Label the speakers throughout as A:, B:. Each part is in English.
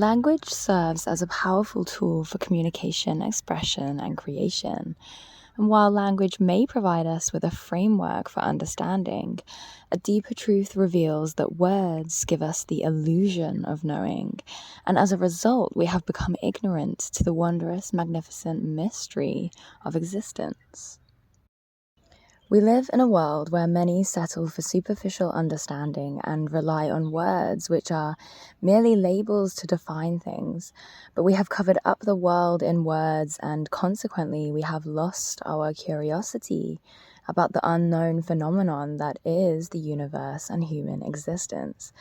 A: Language serves as a powerful tool for communication, expression, and creation. And while language may provide us with a framework for understanding, a deeper truth reveals that words give us the illusion of knowing, and as a result, we have become ignorant to the wondrous, magnificent mystery of existence. We live in a world where many settle for superficial understanding and rely on words which are merely labels to define things. But we have covered up the world in words, and consequently, we have lost our curiosity about the unknown phenomenon that is the universe and human existence.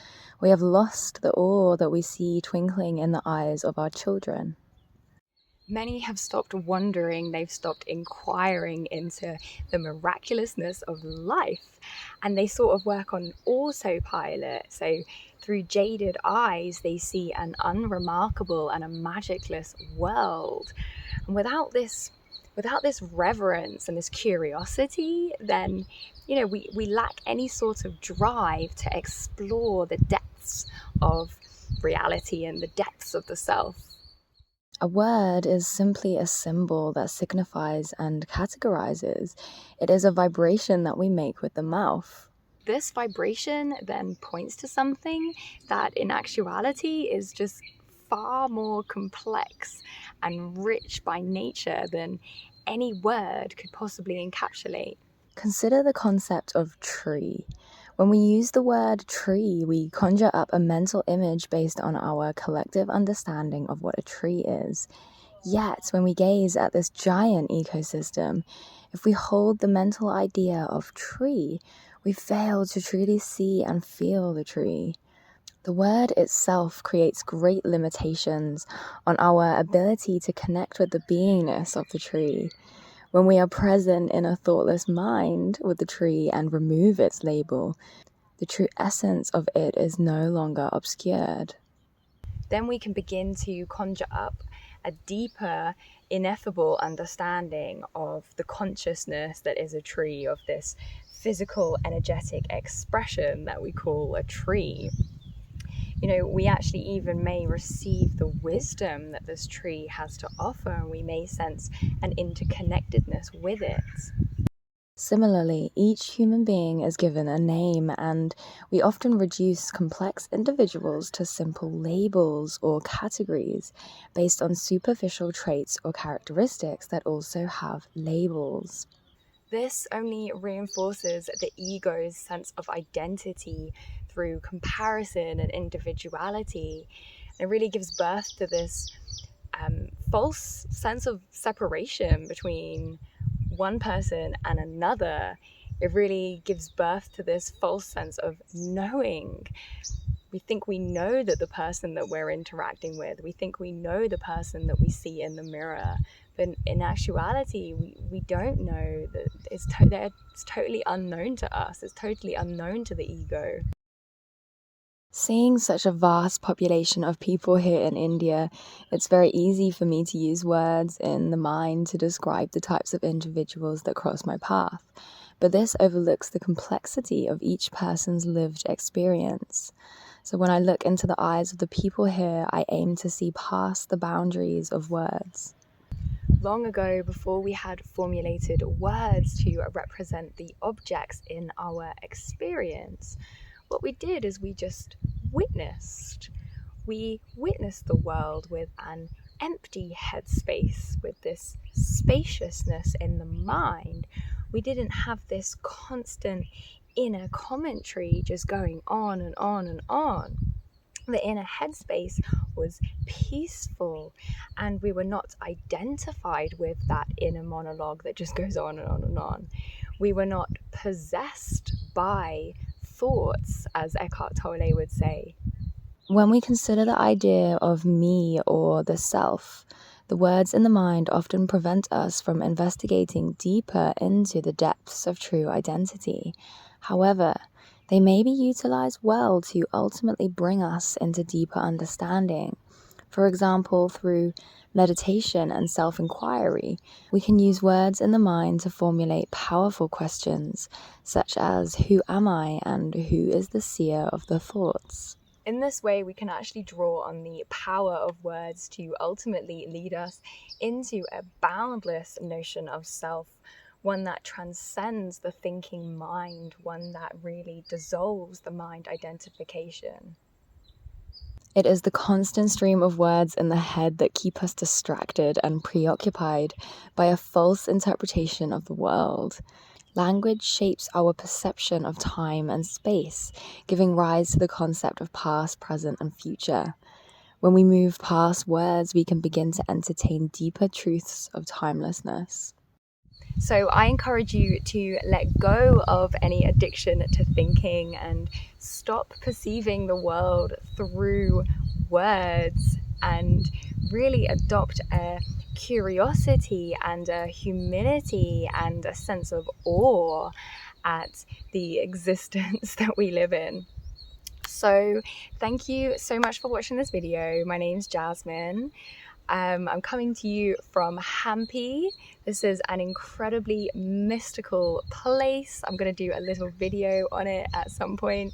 A: We have lost the awe that we see twinkling in the eyes of our children. Many have stopped wondering, they've stopped inquiring into the miraculousness of life, and they sort of work on autopilot. So through jaded eyes, they see an unremarkable and a magicless world. And without this reverence and this curiosity, then we lack any sort of drive to explore the depths of reality and the depths of the self. A word is simply a symbol that signifies and categorizes. It is a vibration that we make with the mouth. This vibration then points to something that in actuality is just far more complex and rich by nature than any word could possibly encapsulate. Consider the concept of tree. When we use the word tree, we conjure up a mental image based on our collective understanding of what a tree is. Yet, when we gaze at this giant ecosystem, if we hold the mental idea of tree, we fail to truly see and feel the tree. The word itself creates great limitations on our ability to connect with the beingness of the tree. When we are present in a thoughtless mind with the tree and remove its label, the true essence of it is no longer obscured. Then we can begin to conjure up a deeper, ineffable understanding of the consciousness that is a tree, of this physical, energetic expression that we call a tree. We actually even may receive the wisdom that this tree has to offer, and we may sense an interconnectedness with it. Similarly, each human being is given a name, and we often reduce complex individuals to simple labels or categories based on superficial traits or characteristics that also have labels. This only reinforces the ego's sense of identity through comparison and individuality. It really gives birth to this false sense of separation between one person and another. It really gives birth to this false sense of knowing. We think we know that the person that we're interacting with, we think we know the person that we see in the mirror, but in actuality, we don't know. That it's totally unknown to us. It's totally unknown to the ego. Seeing such a vast population of people here in India, it's very easy for me to use words in the mind to describe the types of individuals that cross my path. But this overlooks the complexity of each person's lived experience. So when I look into the eyes of the people here, I aim to see past the boundaries of words. Long ago, before we had formulated words to represent the objects in our experience, what we did is we just witnessed. We witnessed the world with an empty headspace, with this spaciousness in the mind. We didn't have this constant inner commentary just going on and on and on. The inner headspace was peaceful, and we were not identified with that inner monologue that just goes on and on and on. We were not possessed by thoughts, as Eckhart Tolle would say. When we consider the idea of me or the self, the words in the mind often prevent us from investigating deeper into the depths of true identity. However, they may be utilized well to ultimately bring us into deeper understanding. For example, through meditation and self-inquiry, we can use words in the mind to formulate powerful questions, such as who am I and who is the seer of the thoughts? In this way, we can actually draw on the power of words to ultimately lead us into a boundless notion of self, one that transcends the thinking mind, one that really dissolves the mind identification. It is the constant stream of words in the head that keep us distracted and preoccupied by a false interpretation of the world. Language shapes our perception of time and space, giving rise to the concept of past, present, and future. When we move past words, we can begin to entertain deeper truths of timelessness. So I encourage you to let go of any addiction to thinking and stop perceiving the world through words, and really adopt a curiosity and a humility and a sense of awe at the existence that we live in. So thank you so much for watching this video. My name's Jasmine. I'm coming to you from Hampi. This is an incredibly mystical place. I'm going to do a little video on it at some point.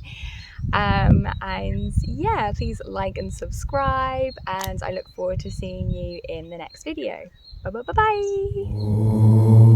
A: And yeah, please like and subscribe, and I look forward to seeing you in the next video. Bye bye bye bye.